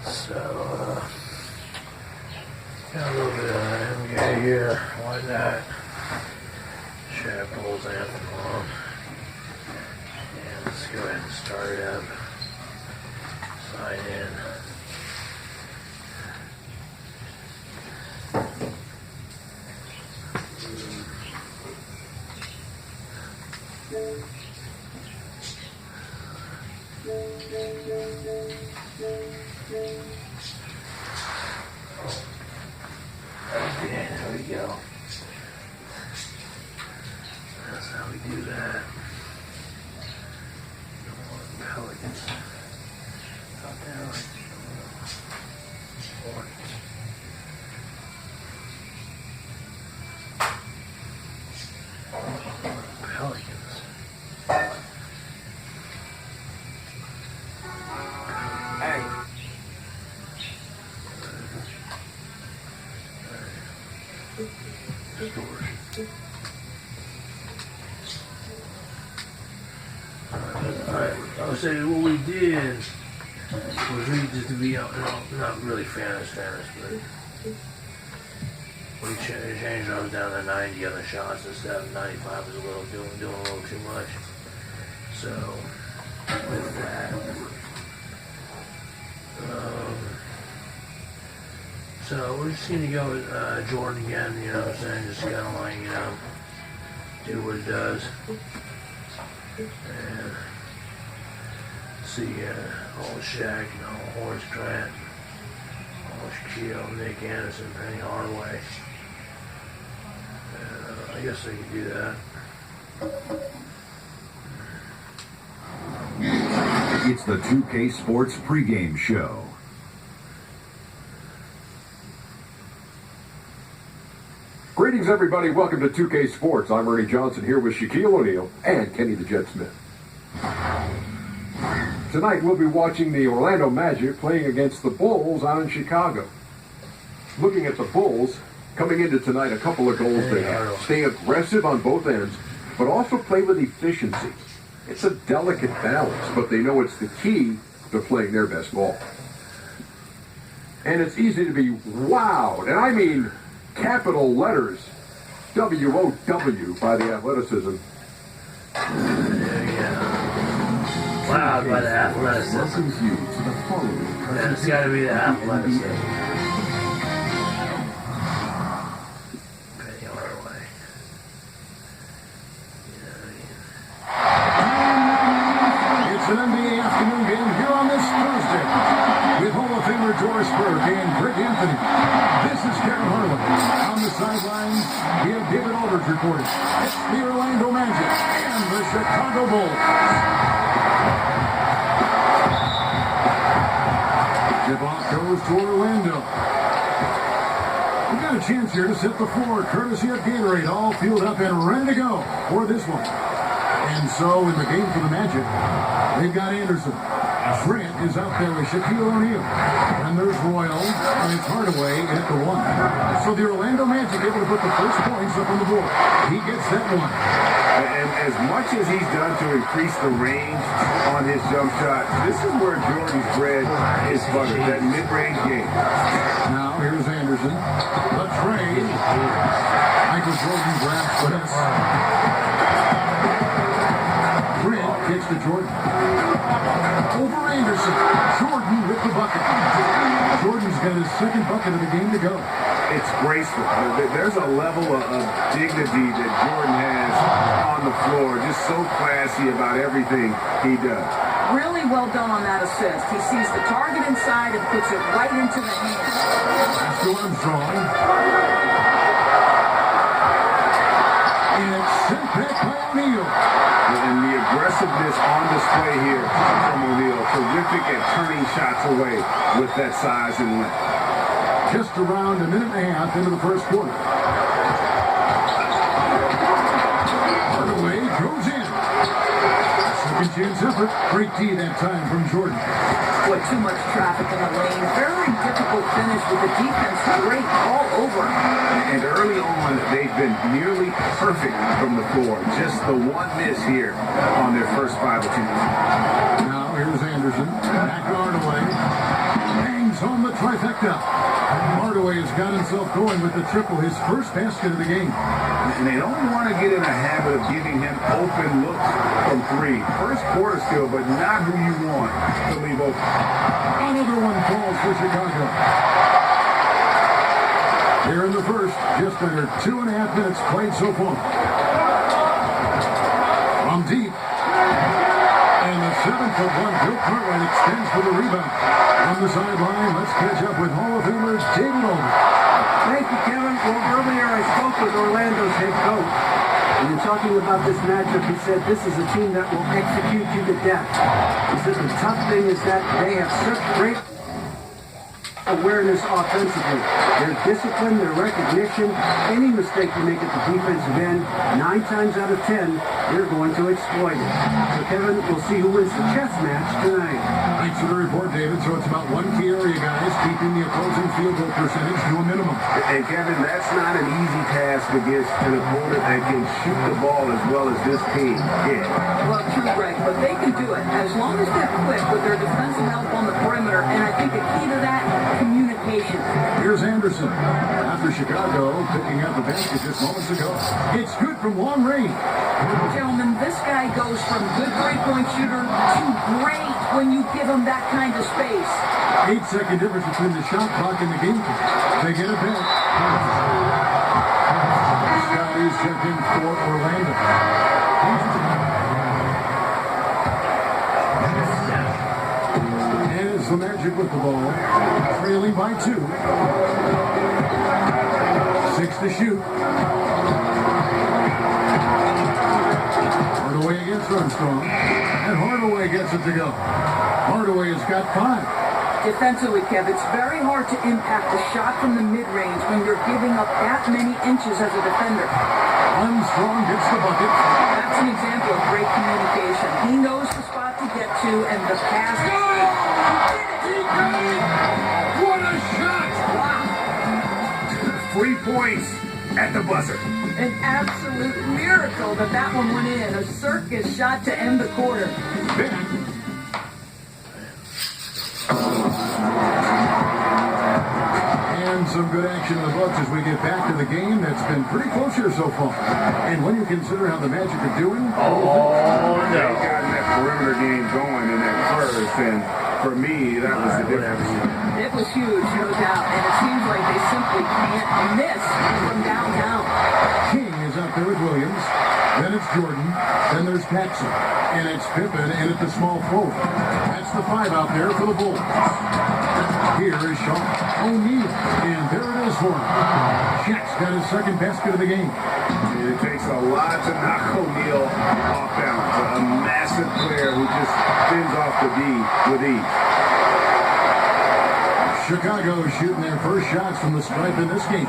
So, got a little bit of MK here. Why not? Shackles anthem on. And let's go ahead and start it up. Sign in. Okay, there we go. That's how we do that. Pelicans. Out there like Pelicans. Hey. Alright, I was saying what we did was really just to be, not really fairness, but we changed ours down to 90 other shots instead of 95 was a little doing a little too much. So with that, so we're just gonna go with Jordan again. You know what I'm saying? Just kind of like do what it does. And see old Shaq, Horace Grant, old Shaquille, Nick Anderson, Penny Hardaway. I guess they could do that. It's the 2K Sports pregame show. Greetings, everybody. Welcome to 2K Sports. I'm Ernie Johnson here with Shaquille O'Neal and Kenny the Jet Smith. Tonight, we'll be watching the Orlando Magic playing against the Bulls out in Chicago. Looking at the Bulls, coming into tonight, a couple of goals they have. Stay aggressive on both ends, but also play with efficiency. It's a delicate balance, but they know it's the key to playing their best ball. And it's easy to be wowed, and I mean capital letters, W-O-W, by the athleticism. Wow, by the athleticism. Yeah, it's got to be the athleticism. Penny Hardaway. It's an NBA afternoon game here on this Thursday with Hall of Famer Doris Burke and Greg Anthony. This is Karen Harlan. On the sidelines, we have David Aldridge reporting. It's the Orlando Magic and the Chicago Bulls. The ball goes to Orlando. We got a chance here to set the floor, courtesy of Gatorade, all fueled up and ready to go for this one. And so in the game for the Magic, they've got Anderson. Trent is out there with Shaquille O'Neal. And there's Royal, and it's Hardaway at the one. So the Orlando Magic able to put the first points up on the board. He gets that one. And as much as he's done to increase the range on his jump shot, this is where Jordan's bread is buttered, that mid-range game. Now here's Anderson. The trade. Michael Jordan grabs for this. Trent gets to Jordan. Over Anderson. Jordan with the bucket. Jordan's got his second bucket of the game to go. It's graceful. There's a level of dignity that Jordan has on the floor. Just so classy about everything he does. Really well done on that assist. He sees the target inside and puts it right into the hands. That's to Armstrong. And it's sent back by O'Neal. And the aggressiveness on display here from O'Neal. Terrific at turning shots away with that size and length. Just around a minute and a half into the first quarter. Hardaway goes in. Second chance effort. Great D that time from Jordan. Boy, too much traffic in the lane. Very difficult finish with the defense great all over. And early on, they've been nearly perfect from the floor. Just the one miss here on their first 5 attempts. Now here's Anderson. Back Hardaway. Bangs home the trifecta. Hardaway has got himself going with the triple, his first basket of the game. And they don't want to get in a habit of giving him open looks from three. First quarter still, but not who you want to leave open. Another one falls for Chicago. Here in the first, just under 2.5 minutes played so far. From deep. And the 7'1" Bill Cartwright extends for the rebound. On the sideline, let's catch up with Hall of Famer David Olden. Thank you, Kevin. Well, earlier I spoke with Orlando's head coach. And in talking about this matchup, he said this is a team that will execute you to death. He said the tough thing is that they have such great awareness offensively. Their discipline, their recognition, any mistake you make at the defensive end, 9 times out of 10, they're going to exploit it. So, Kevin, we'll see who wins the chess match tonight. Thanks for the report, David. So it's about one key area, guys, keeping the opposing field goal percentage to a minimum. And Kevin, that's not an easy task against an opponent that can shoot the ball as well as this team can. Well, true, Greg, but they can do it as long as they're quick with their defensive help on the perimeter. And I think a key to that, communication. Here's Anderson. After Chicago picking up the basket just moments ago. It's good from long range. Gentlemen, this guy goes from good three-point shooter to great when you give him that kind of space. 8-second difference between the shot clock and the game clock. They get it back. Scotty's checked in for Orlando. And it's the Magic with the ball. Trailing by 2. 6 to shoot. Hardaway against Armstrong. And Hardaway gets it to go. Hardaway has got 5. Defensively, Kev, it's very hard to impact a shot from the mid-range when you're giving up that many inches as a defender. Armstrong gets the bucket. That's an example of great communication. He knows the spot to get to, and the pass. What a shot! Wow. 3 points at the buzzer. An absolute miracle that one went in. A circus shot to end the quarter. And some good action in the Bucks as we get back to the game that's been pretty close here so far. And when you consider how the Magic are doing, They got that perimeter game going in that first, and for me, that was the difference. It was huge, no doubt, and it seems like they simply can't miss from downtown. King is out there with Williams. Then it's Jordan. Then there's Paxson. And it's Pippen in at the small forward. That's the 5 out there for the Bulls. Here is Sean O'Neal. And there it is for him. Shaq's got his second basket of the game. And it takes a lot to knock O'Neal off balance. A massive player who just spins off the D with ease. Chicago shooting their first shots from the stripe in this game.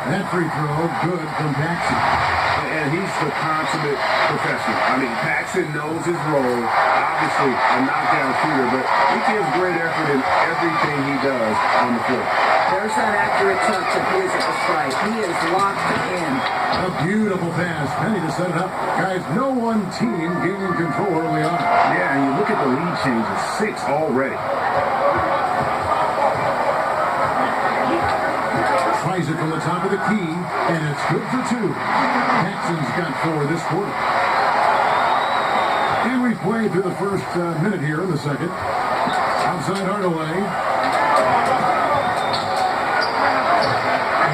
That free throw, good from Paxson. And he's the consummate professional. I mean, Paxson knows his role. Obviously, a knockdown shooter, but he gives great effort in everything he does on the floor. There's that accurate touch of his at the stripe. He is locked in. A beautiful pass. Penny to set it up. Guys, no one team gaining control early on. Yeah, and you look at the lead changes, 6 already. Tries it from the top of the key, and it's good for 2. Paxson's got 4 this quarter. And we played through the first minute here in the second. Outside Hardaway.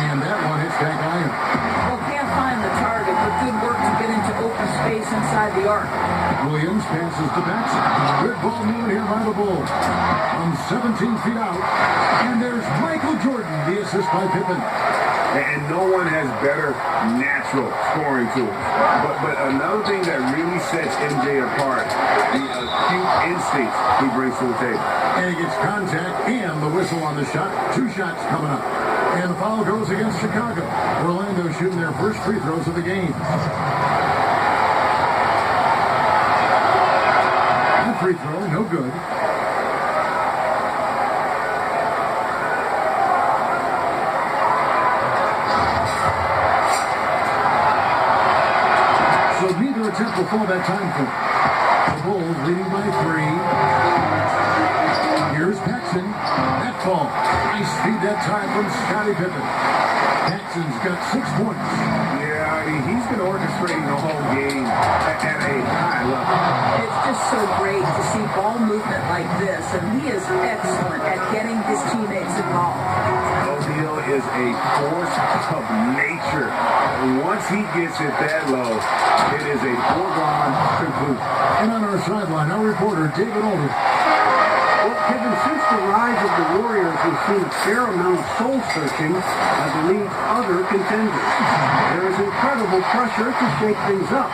And that one hits back iron. Well, can't find the target, but good work to get into open space inside the arc. Williams passes to Paxson. Good ball movement here by the Bulls. From 17 feet out. And there's Michael Jordan, the assist by Pippen. And no one has better natural scoring tools. But another thing that really sets MJ apart, the acute instincts he brings to the table. And he gets contact and the whistle on the shot. 2 shots coming up. And the foul goes against Chicago. Orlando shooting their first free throws of the game. That free throw, no good. So neither attempt will fall that time for the Bulls leading by 3. Here's Paxson. That ball. Nice feed that time from Scottie Pippen. Paxson's got 6 points. Yeah, I mean, he's been orchestrating the whole game at a high level. It's just so great to see ball movement like this, and he is excellent at getting his teammates involved. O'Neal is a force of nature. Once he gets it that low, it is a foregone conclusion. And on our sideline, our reporter, David Aldridge. Well, Kevin, since the rise of the Warriors, we've seen a fair amount of soul-searching by the league's other contenders. There is incredible pressure to shake things up.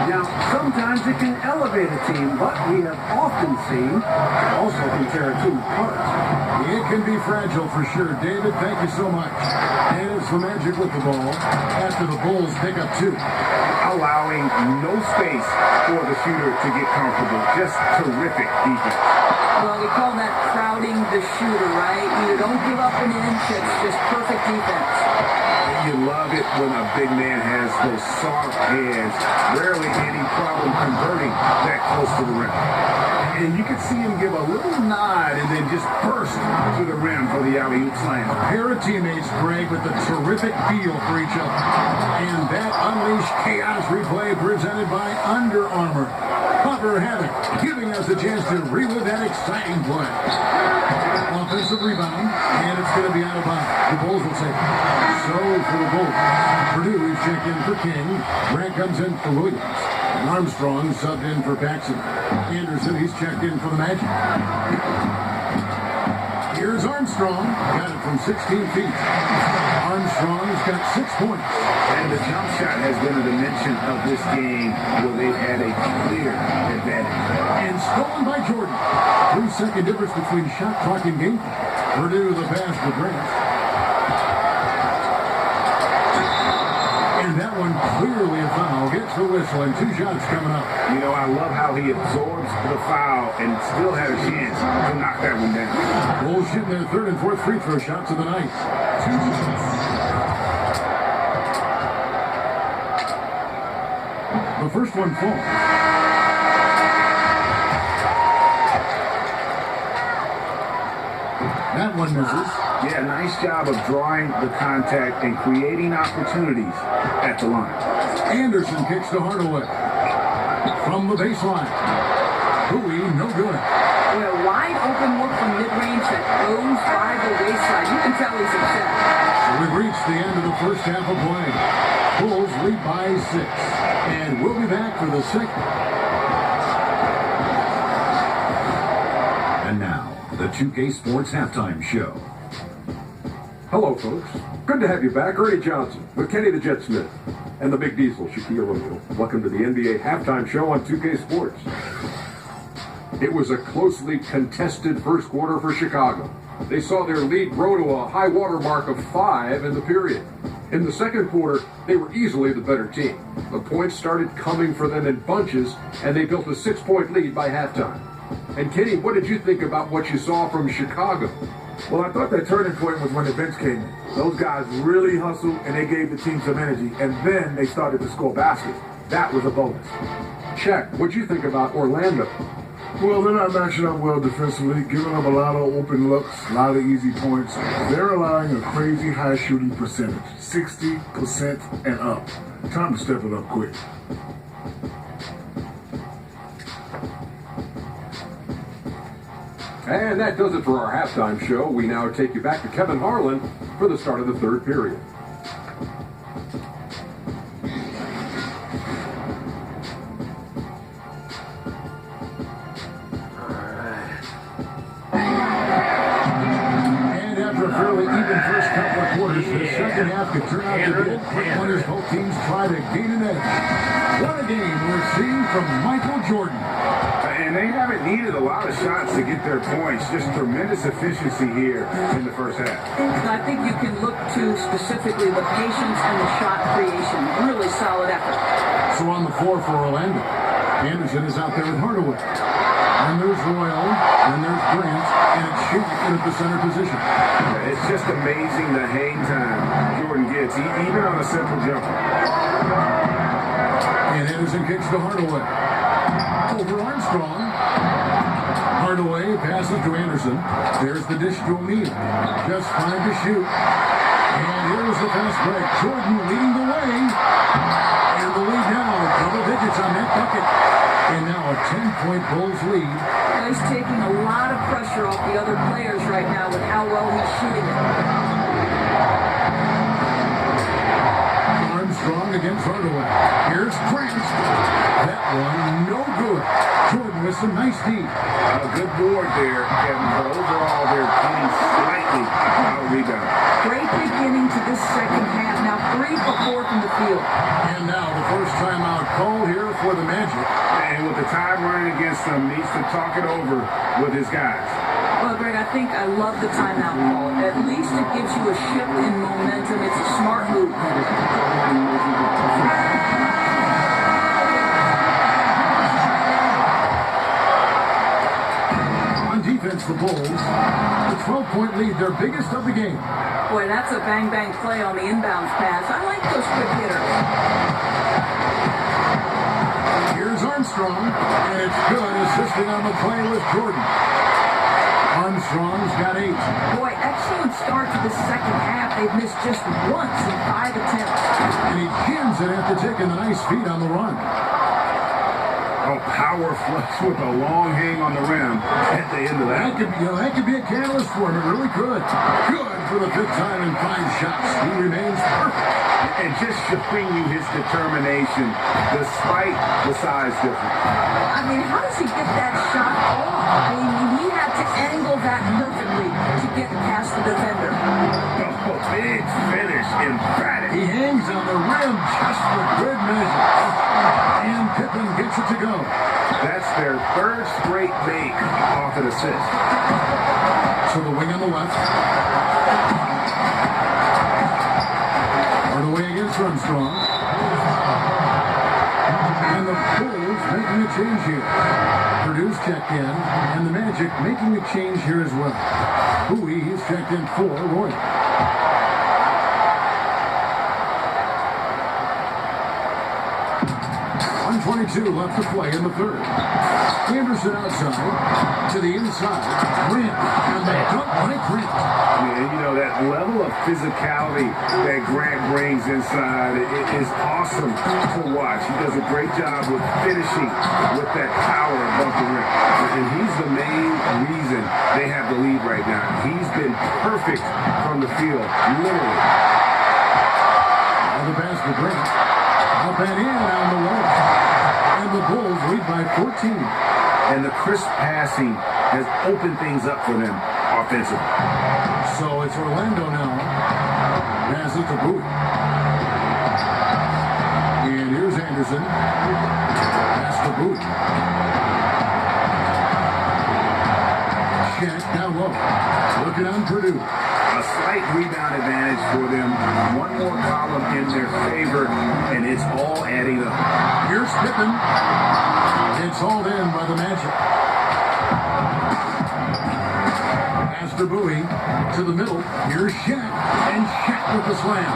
Now, sometimes it can elevate a team, but we have often seen it also can tear a team apart. It can be fragile for sure. David, thank you so much. And it's the Magic with the ball after the Bulls pick up 2. Allowing no space for the shooter to get comfortable. Just terrific defense. Well, we call that crowding the shooter, right? You don't give up an inch. It's just perfect defense. You love it when a big man has those soft hands. Rarely any problem converting that close to the rim. And you can see him give a little nod and then just burst to the rim for the alley-oop slam. A pair of teammates, Greg, with a terrific feel for each other. And that unleashed chaos replay presented by Under Armour. Puffer Havoc, giving us a chance to relive that exciting play. Offensive rebound, and it's going to be out of bounds. The Bulls will say, so for the Bulls. Purdue is checked in for King. Grant comes in for Williams. And Armstrong subbed in for Paxson. Anderson, he's checked in for the Magic. Here's Armstrong. Got it from 16 feet. Armstrong's got 6 points. And the jump shot has been a dimension of this game where they've had a clear advantage. And stolen by Jordan. 3-second difference between shot clock and game. Purdue the pass to Grant. And that one clearly a foul. Gets the whistle and 2 shots coming up. You know, I love how he absorbs the foul and still had a chance to knock that one down. Bulls shooting their 3rd and 4th free throw shots of the night. 2 shots. The first one falls. That one misses. Yeah, nice job of drawing the contact and creating opportunities at the line. Anderson kicks to Hardaway. From the baseline. Bowie, no good. Well, wide open look from mid-range that goes by the waistline. You can tell he's upset. So we've reached the end of the first half of play. Bulls lead by 6. And we'll be back for the second. And now, the 2K Sports Halftime Show. Hello, folks. Good to have you back. Ernie Johnson with Kenny the Jet Smith and the Big Diesel, Shaquille O'Neal. Welcome to the NBA Halftime Show on 2K Sports. It was a closely contested first quarter for Chicago. They saw their lead grow to a high water mark of 5 in the period. In the second quarter, they were easily the better team. The points started coming for them in bunches, and they built a 6-point lead by halftime. And Kenny, what did you think about what you saw from Chicago? Well, I thought that turning point was when the bench came in. Those guys really hustled, and they gave the team some energy, and then they started to score baskets. That was a bonus. Check. What'd you think about Orlando? Well, they're not matching up well defensively, giving up a lot of open looks, a lot of easy points. They're allowing a crazy high shooting percentage, 60% and up. Time to step it up quick. And that does it for our halftime show. We now take you back to Kevin Harlan for the start of the third period. And after a fairly even first couple of quarters, the second half could turn out to be a quick one as both teams try to gain an edge. What a game we're seeing from Michael Jordan. And they haven't needed a lot of shots to get their points. Just tremendous efficiency here in the first half. I think you can look to specifically the patience and the shot creation. Really solid effort. So on the floor for Orlando, Anderson is out there with Hardaway. And there's Royal, and there's Grant, and it's shooting in at the center position. It's just amazing the hang time Jordan gets, even on a simple jumper. And Anderson kicks to Hardaway. Over Armstrong. Hardaway passes to Anderson. There's the dish to O'Neal. Just 5 to shoot. And here's the fast break. Jordan leading the way. And the lead now, double digits on that bucket. And now a 10-point Bulls lead. He's taking a lot of pressure off the other players right now with how well he's shooting it. Armstrong against Hardaway. Here's Grant. That one, no good. Jordan with some nice D. A good board there, Kevin, but overall they're getting slightly out rebound. Great beginning to this second half. Now 3 for 4 from the field. And now the first timeout call here for the Magic. And with the time running against them, needs to talk it over with his guys. Well, Greg, I think I love the timeout call. At least it gives you a shift in momentum. It's a smart move. On defense, the Bulls, the 12-point lead, their biggest of the game. Boy, that's a bang-bang play on the inbounds pass. I like those quick hitters. Here's Armstrong, and it's good. Assisting on the play was Jordan. Armstrong's got 8. Boy, excellent start to the second half. They've missed just once in 5 attempts. And he jams it after taking the nice feed on the run. Oh, power flush with a long hang on the rim at the end of that. That could be a catalyst for him. It really could. Good for the 5th time in 5 shots. He remains perfect. And just showing you his determination despite the size difference. I mean, how does he get that shot off? I mean, he had to angle that perfectly to get past the defender. Oh, big finish, emphatic. He hangs on the rim just for good measure. And Pippen gets it to go. That's their 3rd straight make off an assist. So the wing on the left. Hardaway against Armstrong. And the Bulls making a change here. Purdue's checked in, and the Magic making a change here as well. Bowie is checked in for Roy. 1:22 left to play in the 3rd. Anderson outside to the inside. Grant, and the dunk by Grant. And you know, that level of physicality that Grant brings inside is awesome to watch. He does a great job with finishing with that power above the rim. And he's the main reason they have the lead right now. He's been perfect from the field, literally. Now the basket, Grant. Up and in on the way. And the Bulls lead by 14. And the crisp passing has opened things up for them offensively. So it's Orlando now. Pass it to Bowie. And here's Anderson. Pass to Bowie. Shaq down low. Looking on Purdue. A slight rebound advantage for them. One more column in their favor, and it's all adding up. Here's Pippen. It's hauled in by the Magic. Pass to Bowie. To the middle. Here's Shaq. And Shaq with the slam.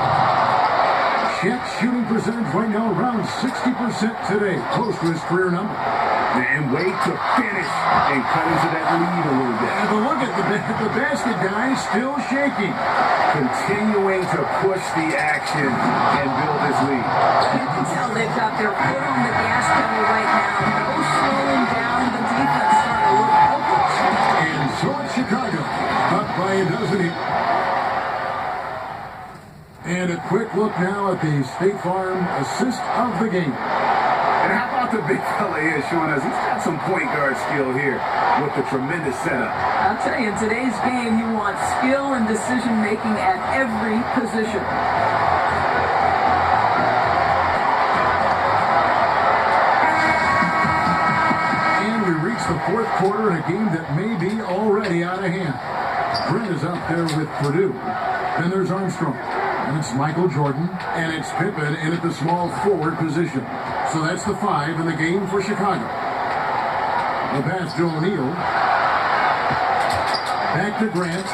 Shaq's shooting percentage right now around 60% today. Close to his career number. And wait to finish and cut into that lead a little bit. And look at the basket guy still shaking. Continuing to push the action and build his lead. You can tell they've got their foot on the gas pedal right now. No slowing down. The defense starting to look hopeless. And so it's Chicago. Up by a dozen here. And a quick look now at the State Farm assist of the game. And how about the big fella here showing us he's got some point guard skill here with the tremendous setup. I'll tell you, in today's game, you want skill and decision making at every position. And we reach the 4th quarter in a game that may be already out of hand. Grant is out there with Purdue. Then there's Armstrong. And it's Michael Jordan. And it's Pippen in at the small forward position. So that's the 5 in the game for Chicago. The pass to O'Neal. Back to Grant.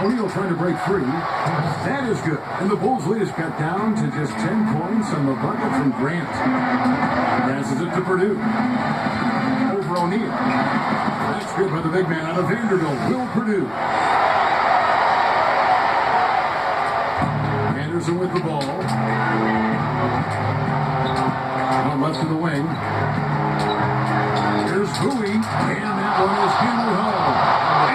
O'Neal trying to break free. That is good. And the Bulls' lead is cut down to just 10 points on the bucket from Grant. to Purdue. Over O'Neal. That's good by the big man out of Vanderbilt, Will Purdue. Anderson with the ball. On left to the wing. Here's Bowie, and that one is handled home.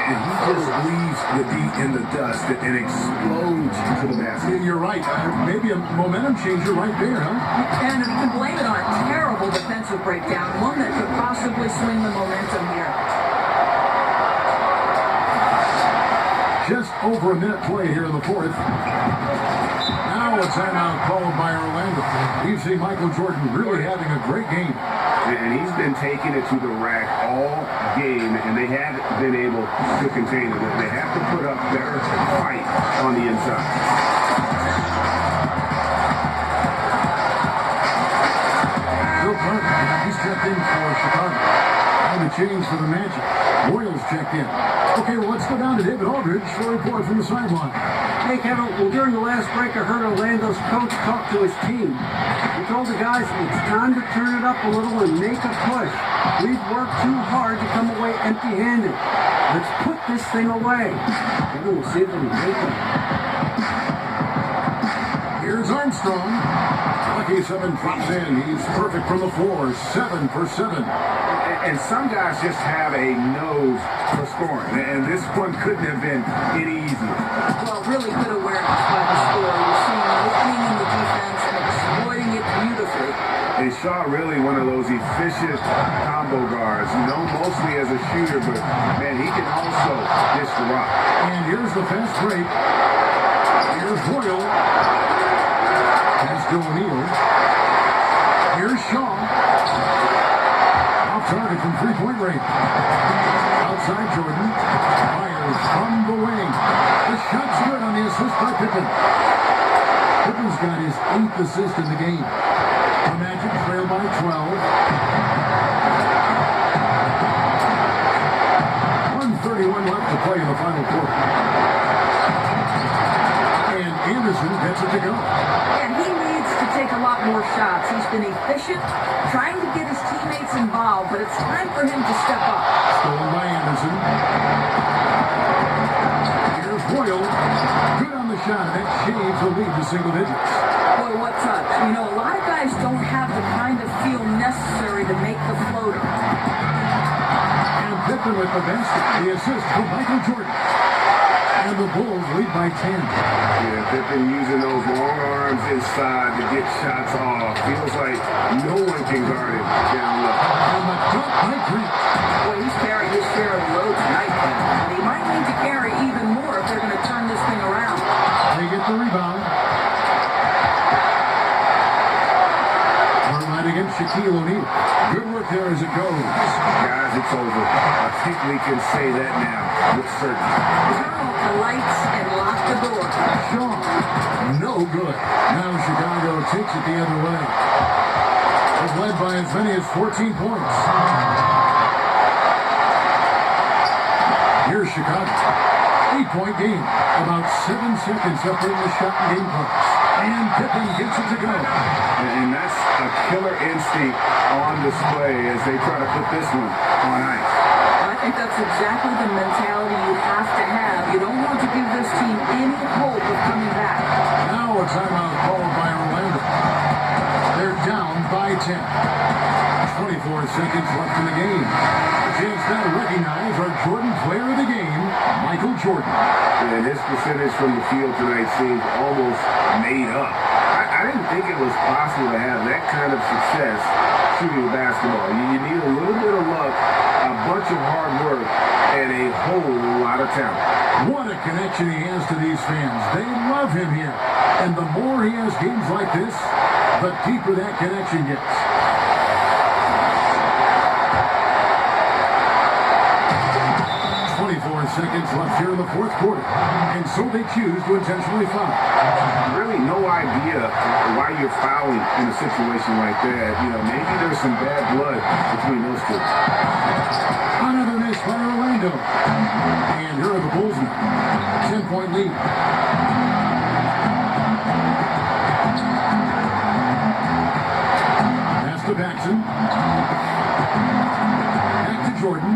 And he just leaves the D in the dust and explodes to the basket. You're right. Maybe a momentum changer right there, huh? And you can blame it on a terrible defensive breakdown, one that could possibly swing the momentum here. Just over a minute play here in the fourth. Now a timeout called by Orlando. We've seen Michael Jordan really having a great game. And he's been taking it to the rack all game, and they haven't been able to contain it. They have to put up better fight on the inside. Bill Clark, he's checked in for Chicago. And the change for the Magic. Royals checked in. Okay, well, let's go down to David Aldridge for a report from the sideline. Hey, Kevin, well, during the last break, I heard Orlando's coach talk to his team. He told the guys it's time to turn it up a little and make a push. We've worked too hard to come away empty-handed. Let's put this thing away. Kevin, we'll see if we can take it. Here's Armstrong. Lucky 7 drops in. He's perfect from the floor. 7 for 7. And some guys just have a nose for scoring. And this one couldn't have been any easier. Well, really good awareness by the scorer. You're seeing him opening in the defense and exploiting it beautifully. And Shaw really one of those efficient combo guards, known mostly as a shooter, but man, he can also dish the rock. And here's the fast break. Here's Royal. Pass to O'Neal. Here's Shaw. Off target from three-point range. Outside Jordan. Fires from the wing. The shot's good on the assist by Pippen. Pippen's got his 8th assist in the game. The Magic trail by 12. 1:31 left to play in the final quarter. And Anderson gets it to go. And he needs to take a lot more shots. He's been efficient, trying to get his teammates involved, but it's time for him to step up. Stolen by Anderson. Here's Royal. Good on the shot, and that shaves the lead to single digits. Boy, what touch. You know, a lot of guys don't have the kind of feel necessary to make the floater. And Pippen with the basket. The assist from Michael Jordan. And the Bulls lead by 10. Yeah, Pippen using those long arms inside to get shots off. Feels like no one can guard him down low. And the dunk by Grant. Boy, he's carrying his share of the load tonight, Ken. And he might need to carry even more if they're going to turn this thing around. They get the rebound. Right against Shaquille O'Neal. Good work there as it goes. Guys, it's over. I think we can say that now with certainty. Turn off the lights and lock the door. Shaw, no good. Now Chicago takes it the other way. It's led by as many as 14 points. Here's Chicago. 8-point game. About 7 seconds separating the shot and game clocks. And Pippen gets it to go. And that's a killer instinct on display as they try to put this one on ice. I think that's exactly the mentality you have to have. You don't want to give this team any hope of coming back. Now a timeout called by Orlando. They're down by 10. 24 seconds left in the game. A chance now to recognize our Jordan player of the game, Michael Jordan. And his percentage from the field tonight seems almost made up. I didn't think it was possible to have that kind of success shooting basketball. You need a little bit of luck, a bunch of hard work, and a whole lot of talent. What a connection he has to these fans. They love him here. And the more he has games like this, the deeper that connection gets. 24 seconds left here in the fourth quarter. And so they choose to intentionally foul. Really no idea why you're fouling in a situation like that. You know, maybe there's some bad blood between those two. Another miss by Orlando. And here are the Bulls now. 10-point lead. Pass to Paxson. Back to Jordan.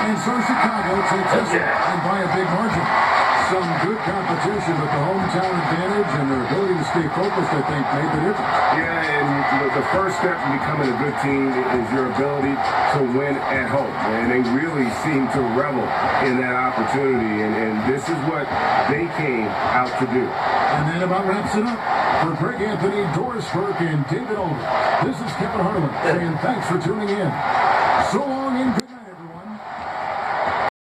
And so Chicago takes this and by a big margin. Some good competition, but the hometown advantage and their ability to stay focused, I think, made the difference. Yeah, and the first step in becoming a good team is your ability to win at home. And they really seem to revel in that opportunity, and this is what they came out to do. And that about wraps it up. For Greg Anthony, Doris Burke, and David Older, this is Kevin Harlan saying thanks for tuning in. So long.